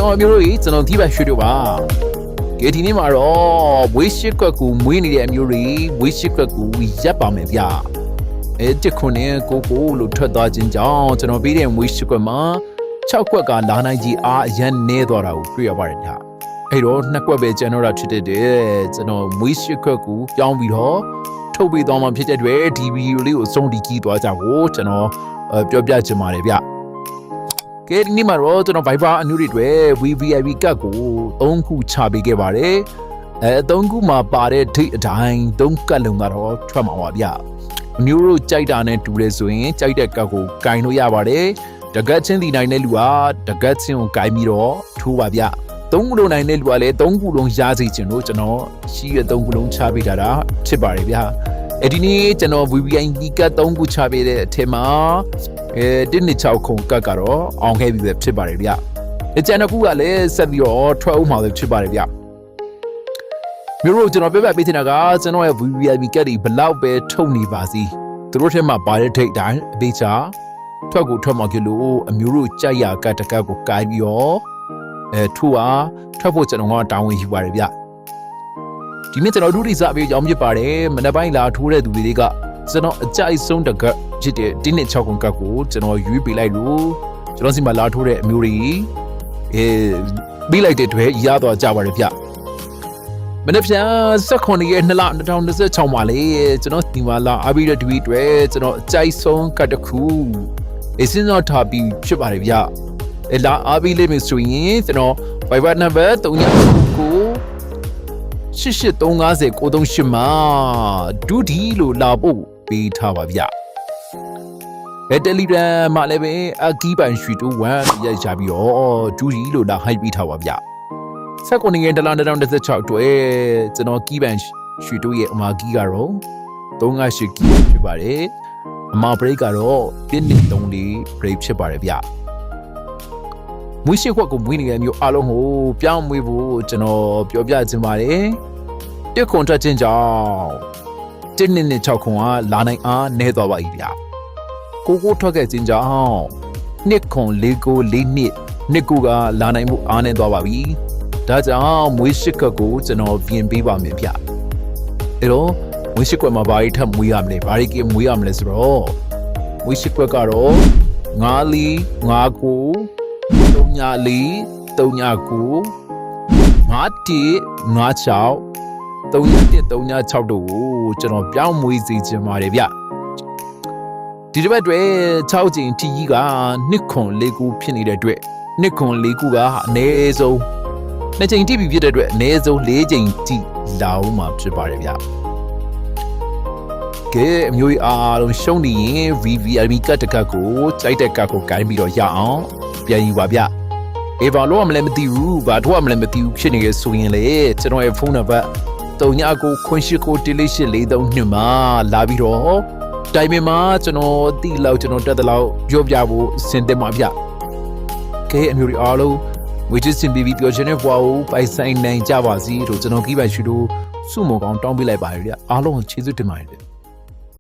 ကျွန်တော်မျိုးတို့ကျွန်တော်ဒီဘက်ရွှေတို့ပါကဲဒီနေ့မှာတော့မွေးရှစ်ကွက်ကိုမွေးနေတဲ့အမျိုးတွေမွေးရှစ်ကွက်ကိုရပ်ပါမယ်ဗျတစ်ခုနဲ့ကိုလို့ထွက်သွားခြင်းကြောင့်ကျွန်တော်ပေးတဲ့မွေးရှစ်ကွက်မှာ6ကွက်ကလာနိုင်ကြီးအားအရန်နေသွားတာကိုတွေ့ရပါတယ်ဗျအဲ့တော့2ကွက်ပဲကျွန်တော်တို့ဖြစ်တဲ့ကျွန်တော်မွေးရှစ်ကွက်ကိုပြောင်းပြီးတော့ထုတ်ပေးသွားမှဖြစ်တဲ့အတွက်ဒီဗီဒီယိုလေးကိုအဆုံးထိကြည့်သွားကြဖို့ကျွန်တော်ပြောပြချင်ပါတယ်ဗျကဲဒီနေ့မှာတော့ကျွန်တော် Viber အနုတွေအတွက် VVIP ကတ်ကို3ခုချပေးခဲ့ပါတယ်3ခုမှာပါတဲ့ဒိတ်အတိုင်း3ကတ်လုံးကတော့ထွက်မှာပါဗျအမျိုးတို့ကြိုက်တာနဲ့တူတယ်ဆိုရင်ကြိုက်တဲ့ကတ်ကိုကင်လို့ရပါတယ်တကတ်ချင်းဒီနိုင်တဲ့လူကတကတ်ချင်းကိုကင်ပြီးတော့ထိုးပါဗျ3ခုလုံးနိုင်တဲ့လူကလည်း3ခုလုံးရစေချင်လို့ကျွန်တော်ရှိရ3ခုလုံးချပေးတာဖြစ်ပါတယ်ဗျဒီနေ့ကျွန်တော် VVIP ကတ်3ခုချပေးတဲ့အထက်မှာ126ခုကတ်ကတော့အောင်ခဲ့ပြီပဲဖြစ်ပါတယ်ဗျကျန်တဲ့ခုကလည်းဆက်ပြီးတော့ထွက်အောင်မှာပဲဖြစ်ပါတယ်ဗျမျိုးတို့ကျွန်တော်ပြောပြပေးနေတာကကျွန်တော်ရဲ့ VVIP ကတ်ဒီဘလောက်ပဲထုတ်နေပါစီသူတို့ထဲမှာပါတဲ့ထိတ်တိုင်းအသေးချာထွက်မှာကြလို့အမျိုးတို့ကြိုက်ရကတ်တကတ်ကိုကိုင်းပြီးတော့ထိုးအားထွက်ဖို့ကျွန်တော်ကတာဝန်ယူပါတယ်ဗျဒီနေ့ကျွန်တော်တို့ဒီစားပြီးရောင်းပြပါတယ်မနေ့ပိုင်းလာထိုးတဲ့သူတွေကကျွန်တော်အကြိုက်ဆုံးတကတ်ဖြစ်တဲ့1.6ခုကတ်ကိုကျွန်တော်ရွေးပေးလိုက်လို့ကျွန်တော်စီမှာလာထိုးတဲ့အမျိုးတွေပေးလိုက်တဲ့တွေရသွားကြပါတယ်ဗျမနေ့ပြန်18ရက်2လ2026မှာလေကျွန်တော်ဒီမှာလာအားပြီးတဲ့ဒီတွေကျွန်တော်အကြိုက်ဆုံးကတ်တစ်ခုစဉ်းစားထားပြီးဖြစ်ပါတယ်ဗျလာအားပြီးလေးမျိုးဆိုရင်ကျွန်တော် Viber number 39ကို88350938မှာဒူဒီလို့လာဖို့ပေးထားပါဗျTelegram မှာလည်းပဲအကီးပိုင်ရွှေတိုး1ရိုက်ချပြီးတော့ဒူဒီလို့လာဟိုက်ပေးထားပါဗျ19ရက်2016အတွက်ကျွန်တော်ကီးပိုင်ရွှေတိုးရဲ့အမာကီးကတော့358ကီးဖြစ်ပါတယ်အမာ break ကတော့1.34 break ဖြစ်ပါတယ်ဗျမွေးရှိခွက်ကိုမွေးနေတဲ့မျိုးအားလုံးကိုပြောင်းမွေးဖို့ကျွန်တော်ပြောပြချင်ပါတယ်တစ်ခွန်ထွက်ခြင်းကြောင့်1.6ခွန်ကလာနိုင်အားနည်းသွားပါပြီဗျကိုထွက်ခဲ့ခြင်းကြောင့်2ခွန်4ကို4နှစ်ကိုကလာနိုင်မှုအားနည်းသွားပါပြီဒါကြောင့်မွေးရှိခွက်ကိုကျွန်တော်ပြင်ပေးပါမယ်ဗျအဲ့တော့မွေးရှိခွက်မှာဘာတွေထပ်မွေးရမလဲဘာတွေကမွေးရမလဲဆိုတော့မွေးရှိခွက်ကတော့9လီ9ကို3လီ3ကို5တီ5 6 3 3 6တို့ကိုကျွန်တော်ပြောင်းမွေးစေချင်ပါတယ်ဗျဒီတစ်ပတ်တွေ6ချိန်တီကြီးက2ခွန်4ခုဖြစ်နေတဲ့အတွက်2ခွန်4ခုကအနည်းဆုံး2ချိန်တီပြီးဖြစ်တဲ့အတွက်အနည်းဆုံး4ချိန်တီလာအောင်မှာဖြစ်ပါတယ်ဗျကဲအမျိုးကြီးအားလုံးရှုံးနေရင် VVIP ကတ်တကတ်ကိုကြိုက်တဲ့ကတ်ကိုကိုင်းပြီးတော့ရအောင်ပြန်ယူပါဗျဘာလို့မလဲမသိဘူးဘာတော့မလဲမသိဘူးဖြစ်နေရဆိုရင်လေကျွန်တော်ရဲ့ဖုန်းနံပါတ်39ခွန်ရှိကို18432မှာလာပြီးတော့တိုင်ပင်မှာကျွန်တော်တိလောက်ကျွန်တော်တက်တဲ့လောက်ပြောပြဖို့စင်တက်မှာဗျကဲအမျိုးတွေအားလုံးဝေချစ်စင်ပြီးပြောချင်တဲ့ဘွားကိုပိုင်ဆိုင်နိုင်ကြပါစီလို့ကျွန်တော်ကြီးပိုင်ရှိလို့စုမကောင်းတောင်းပေးလိုက်ပါရစေအားလုံးကျေးဇူးတင်ပါတယ်